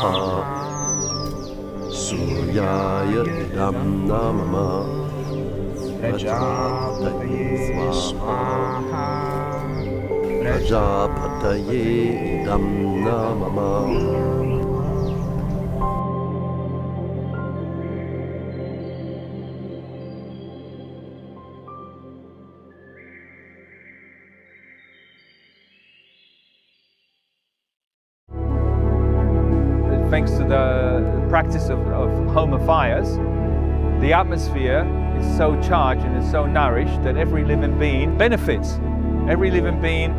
Swaha Suryaya Idam Namama Prajapataye Swaha Prajapataye Idam Namama. Thanks to the practice of Homa fires, the atmosphere is so charged and is so nourished that every living being benefits. Every living being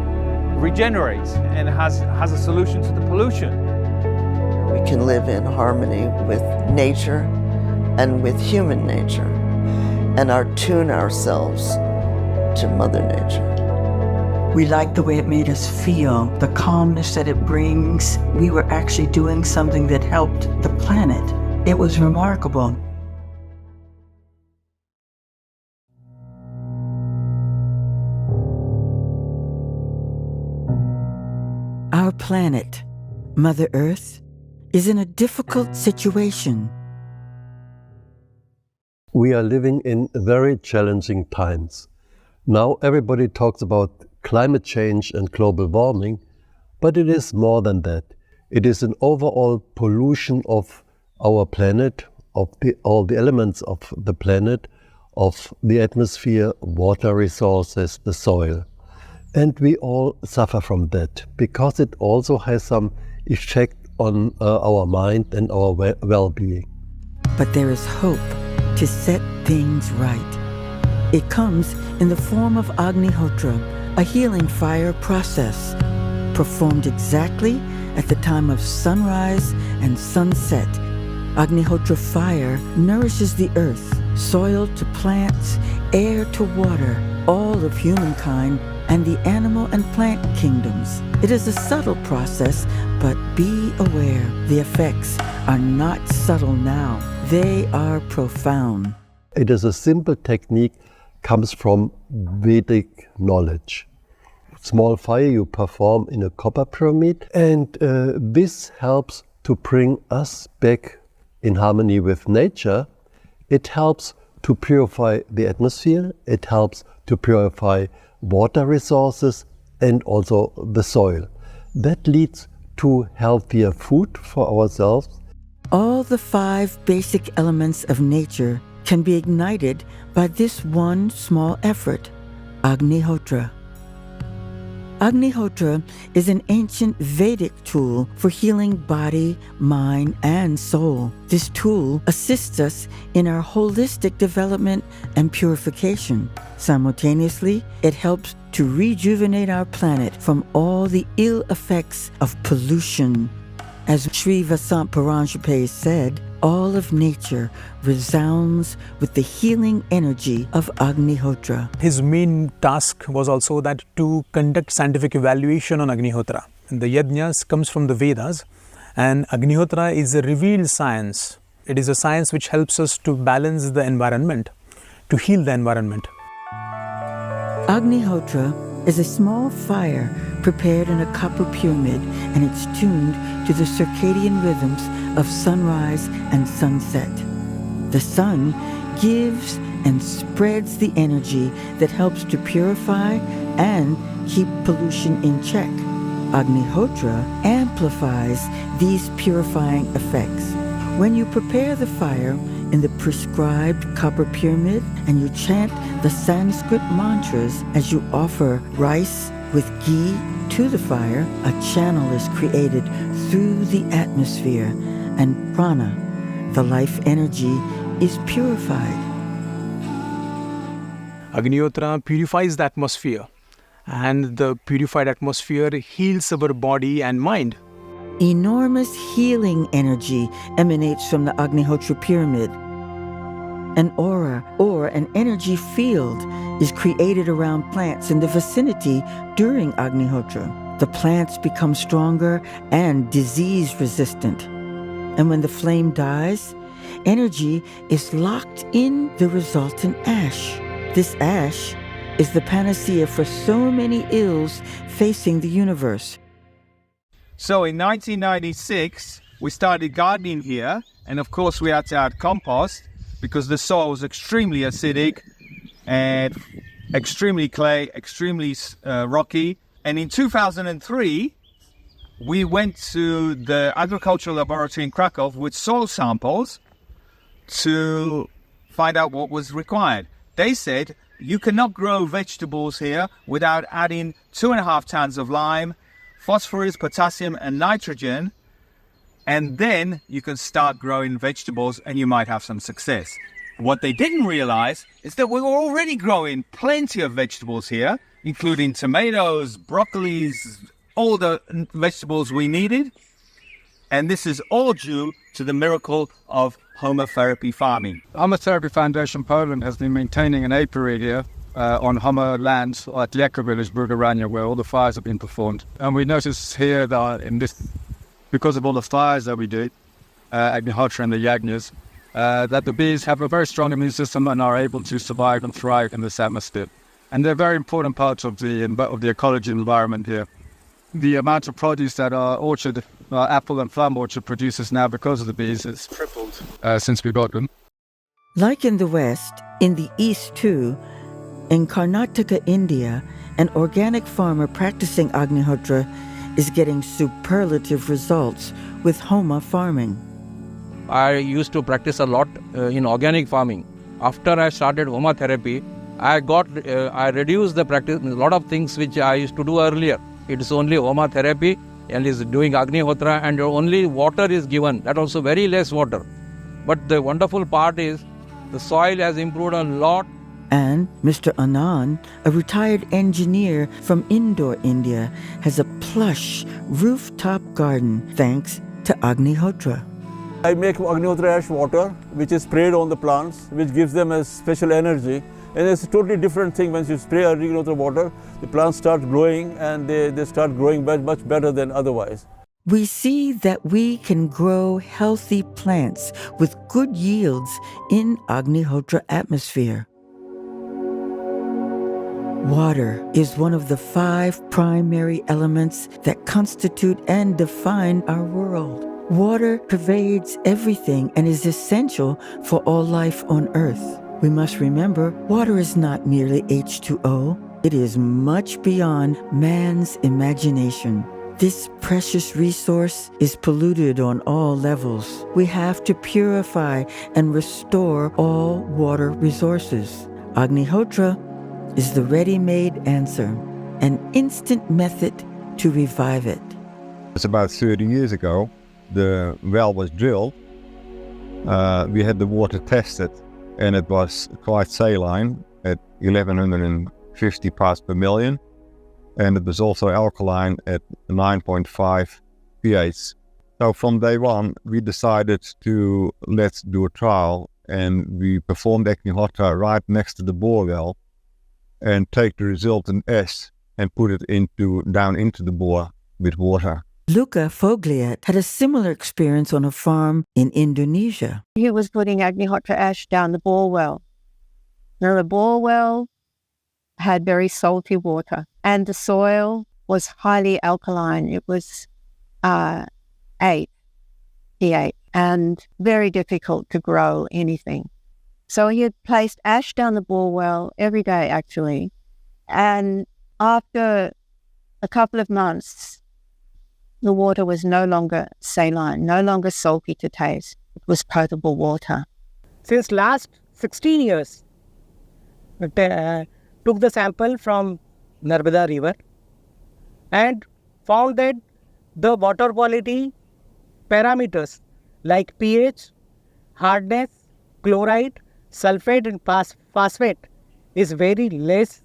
regenerates and has a solution to the pollution. We can live in harmony with nature and with human nature and attune ourselves to Mother Nature. We liked the way it made us feel, the calmness that it brings. We were actually doing something that helped the planet. It was remarkable. Our planet, Mother Earth, is in a difficult situation. We are living in very challenging times. Now everybody talks about climate change and global warming, but it is more than that. It is an overall pollution of our planet, of all the elements of the planet, of the atmosphere, water resources, the soil. And we all suffer from that because it also has some effect on our mind and our well-being. But there is hope to set things right. It comes in the form of Agnihotra, a healing fire process, performed exactly at the time of sunrise and sunset. Agnihotra fire nourishes the earth, soil to plants, air to water, all of humankind and the animal and plant kingdoms. It is a subtle process, but be aware, the effects are not subtle now. They are profound. It is a simple technique, comes from Vedic knowledge. Small fire you perform in a copper pyramid, and this helps to bring us back in harmony with nature. It helps to purify the atmosphere, it helps to purify water resources and also the soil. That leads to healthier food for ourselves. All the 5 basic elements of nature can be ignited by this one small effort, Agnihotra. Agnihotra is an ancient Vedic tool for healing body, mind, and soul. This tool assists us in our holistic development and purification. Simultaneously, it helps to rejuvenate our planet from all the ill effects of pollution. As Sri Vasant Paranjape said, all of nature resounds with the healing energy of Agnihotra. His main task was also that to conduct scientific evaluation on Agnihotra. And the yajnas comes from the Vedas, and Agnihotra is a revealed science. It is a science which helps us to balance the environment, to heal the environment. Agnihotra is a small fire prepared in a copper pyramid, and it's tuned to the circadian rhythms of sunrise and sunset. The sun gives and spreads the energy that helps to purify and keep pollution in check. Agnihotra amplifies these purifying effects. When you prepare the fire in the prescribed copper pyramid and you chant the Sanskrit mantras as you offer rice with ghee to the fire, a channel is created through the atmosphere, and prana, the life energy, is purified. Agnihotra purifies the atmosphere, and the purified atmosphere heals our body and mind. Enormous healing energy emanates from the Agnihotra pyramid. An aura or an energy field is created around plants in the vicinity during Agnihotra. The plants become stronger and disease resistant. And when the flame dies, energy is locked in the resultant ash. This ash is the panacea for so many ills facing the universe. So in 1996, we started gardening here, and of course we had to add compost because the soil was extremely acidic and extremely clay, extremely rocky. And in 2003, we went to the agricultural laboratory in Krakow with soil samples to find out what was required. They said, you cannot grow vegetables here without adding 2.5 tons of lime, phosphorus, potassium and nitrogen, and then you can start growing vegetables and you might have some success. What they didn't realize is that we were already growing plenty of vegetables here, including tomatoes, broccolis, all the vegetables we needed. And this is all due to the miracle of Homa Therapy farming. Homa Therapy Foundation Poland has been maintaining an apiary here on Homa lands at the village, Bulgaria, where all the fires have been performed. And we notice here that because of all the fires that we do, Agnihotra and the Yagnas, that the bees have a very strong immune system and are able to survive and thrive in this atmosphere. And they're very important parts of the ecology environment here. The amount of produce that our orchard, our apple and plum orchard produces now because of the bees has tripled since we got them. Like in the West, in the East too, in Karnataka, India, an organic farmer practicing Agnihotra is getting superlative results with Homa farming. I used to practice a lot in organic farming. After I started Homa Therapy, I reduced the practice, a lot of things which I used to do earlier. It's only Homa Therapy and is doing Agnihotra and only water is given, that also very less water. But the wonderful part is the soil has improved a lot. And Mr. Anand, a retired engineer from Indore, India, has a plush rooftop garden thanks to Agnihotra. I make Agnihotra ash water, which is sprayed on the plants, which gives them a special energy. And it's a totally different thing when you spray Agnihotra water. The plants start growing and they start growing much better than otherwise. We see that we can grow healthy plants with good yields in Agnihotra atmosphere. Water is one of the 5 primary elements that constitute and define our world. Water pervades everything and is essential for all life on Earth. We must remember, water is not merely H2O. It is much beyond man's imagination. This precious resource is polluted on all levels. We have to purify and restore all water resources. Agnihotra is the ready-made answer, an instant method to revive it. It's about 30 years ago. The well was drilled. We had the water tested, and it was quite saline at 1150 parts per million. And it was also alkaline at 9.5 pH. So from day one, we decided to let's do a trial, and we performed Agnihotra right next to the bore well and take the resultant ash and put it down into the bore with water. Luca Fogliat had a similar experience on a farm in Indonesia. He was putting Agnihotra ash down the bore well. Now the bore well had very salty water and the soil was highly alkaline. It was 8 pH and very difficult to grow anything. So he had placed ash down the bore well every day actually. And after a couple of months, the water was no longer saline, no longer salty to taste. It was potable water. Since last 16 years, took the sample from Narmada River and found that the water quality parameters like pH, hardness, chloride, sulfate and phosphate is very less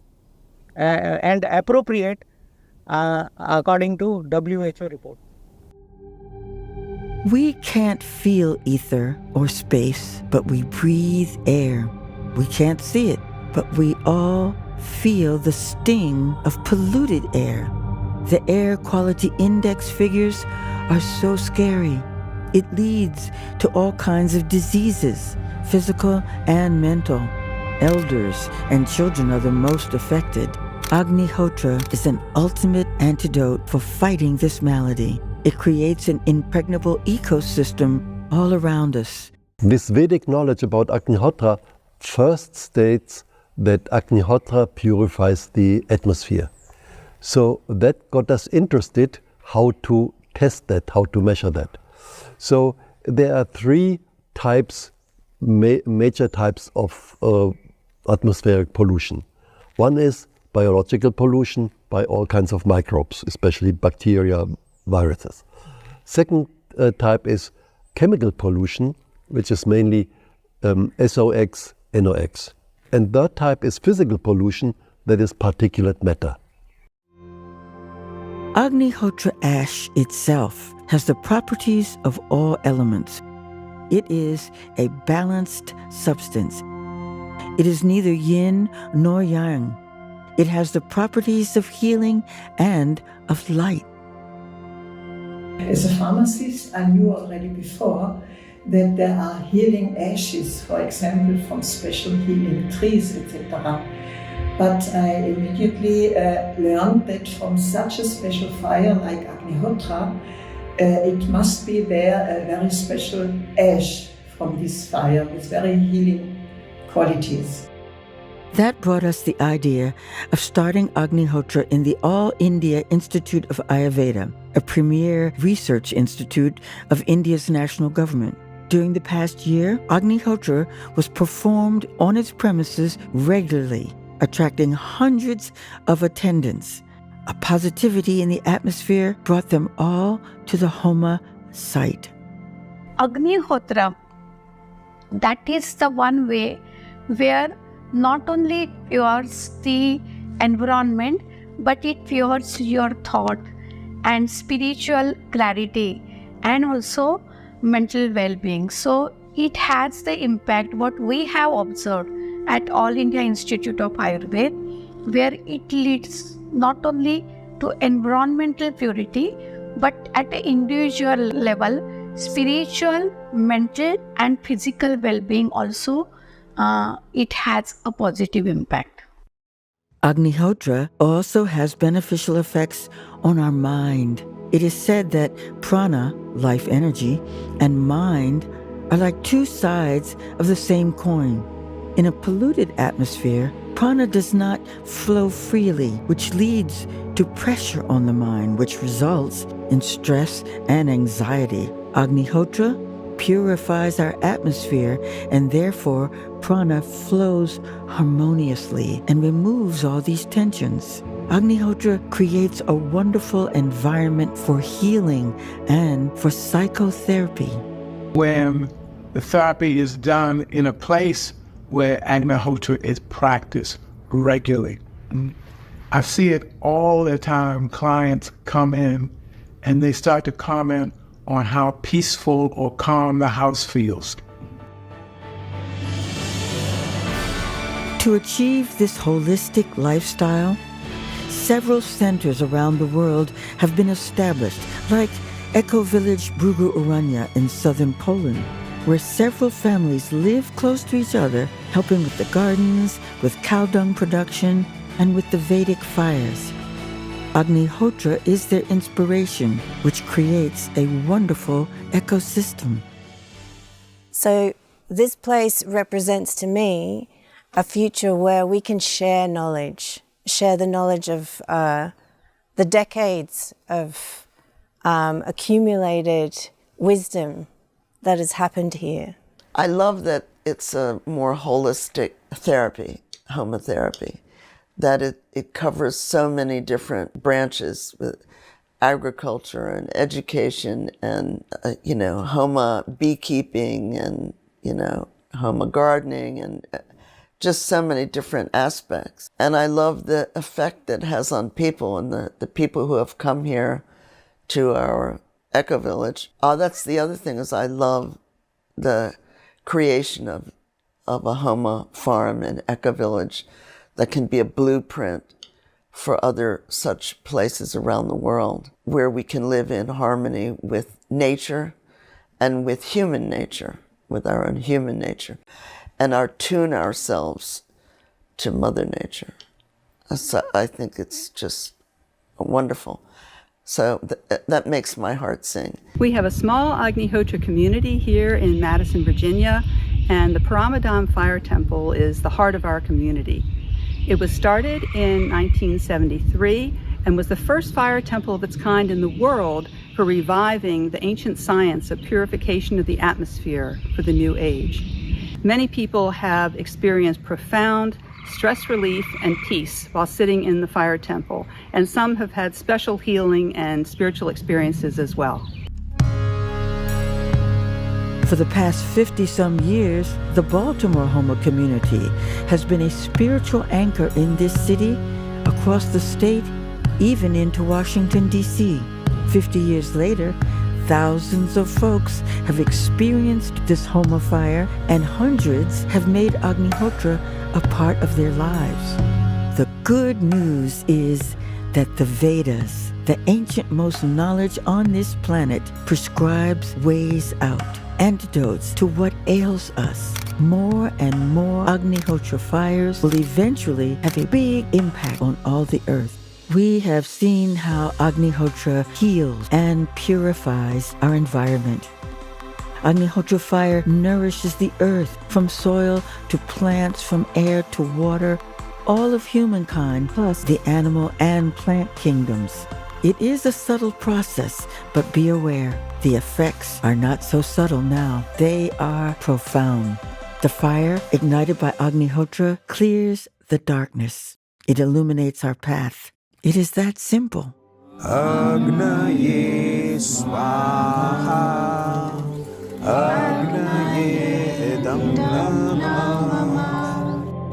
and appropriate according to WHO report. We can't feel ether or space, but we breathe air. We can't see it, but we all feel the sting of polluted air. The air quality index figures are so scary. It leads to all kinds of diseases, physical and mental. Elders and children are the most affected. Agnihotra is an ultimate antidote for fighting this malady. It creates an impregnable ecosystem all around us. This Vedic knowledge about Agnihotra first states that Agnihotra purifies the atmosphere. So that got us interested how to test that, how to measure that. So there are three types, major types of atmospheric pollution. One is biological pollution by all kinds of microbes, especially bacteria, viruses. Second type is chemical pollution, which is mainly SOx, NOx. And third type is physical pollution, that is particulate matter. Agnihotra ash itself has the properties of all elements. It is a balanced substance. It is neither yin nor yang. It has the properties of healing and of light. As a pharmacist, I knew already before that there are healing ashes, for example, from special healing trees, etc. But I immediately learned that from such a special fire like Agnihotra, it must be there a very special ash from this fire with very healing qualities. That brought us the idea of starting Agnihotra in the All India Institute of Ayurveda, a premier research institute of India's national government. During the past year, Agnihotra was performed on its premises regularly, attracting hundreds of attendants. A positivity in the atmosphere brought them all to the Homa site. Agnihotra, that is the one way where not only it pures the environment, but it pures your thought and spiritual clarity and also mental well-being. So it has the impact what we have observed at All India Institute of Ayurveda, where it leads not only to environmental purity, but at an individual level, spiritual, mental and physical well-being also, it has a positive impact. Agnihotra also has beneficial effects on our mind. It is said that prana, life energy, and mind are like two sides of the same coin. In a polluted atmosphere, prana does not flow freely, which leads to pressure on the mind, which results in stress and anxiety. Agnihotra purifies our atmosphere, and therefore prana flows harmoniously and removes all these tensions. Agnihotra creates a wonderful environment for healing and for psychotherapy. When the therapy is done in a place where Agnihotra is practiced regularly, I see it all the time. Clients come in and they start to comment on how peaceful or calm the house feels. To achieve this holistic lifestyle, several centers around the world have been established, like Eco-Village Brugurania in southern Poland, where several families live close to each other, helping with the gardens, with cow dung production, and with the Vedic fires. Agnihotra is their inspiration, which creates a wonderful ecosystem. So this place represents to me a future where we can share knowledge, share the knowledge of the decades of accumulated wisdom that has happened here. I love that it's a more holistic therapy, Homa therapy, that it covers so many different branches with agriculture and education and, Homa beekeeping and, Homa gardening and just so many different aspects. And I love the effect that it has on people and the people who have come here to our eco-village. Oh, that's the other thing, is I love the creation of a Homa farm and eco-village that can be a blueprint for other such places around the world where we can live in harmony with nature and with human nature, with our own human nature, and attune ourselves to Mother Nature. So I think it's just wonderful. So that makes my heart sing. We have a small Agnihotra community here in Madison, Virginia, and the Paramadam Fire Temple is the heart of our community. It was started in 1973 and was the first fire temple of its kind in the world for reviving the ancient science of purification of the atmosphere for the new age. Many people have experienced profound stress relief and peace while sitting in the fire temple, and some have had special healing and spiritual experiences as well. For the past 50-some years, the Baltimore Homa community has been a spiritual anchor in this city, across the state, even into Washington, D.C. 50 years later, thousands of folks have experienced this Homa fire, and hundreds have made Agnihotra a part of their lives. The good news is that the Vedas, the ancient-most knowledge on this planet, prescribes ways out, antidotes to what ails us. More and more Agnihotra fires will eventually have a big impact on all the earth. We have seen how Agnihotra heals and purifies our environment. Agnihotra fire nourishes the earth, from soil to plants, from air to water, all of humankind, plus the animal and plant kingdoms. It is a subtle process, but be aware, the effects are not so subtle now. They are profound. The fire, ignited by Agnihotra, clears the darkness. It illuminates our path. It is that simple. Agnaye Swaha, Agnaye Idam Namah,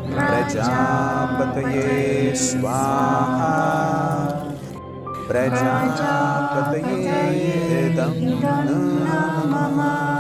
Prajapataye Swaha, Prajapataye Idam Namah.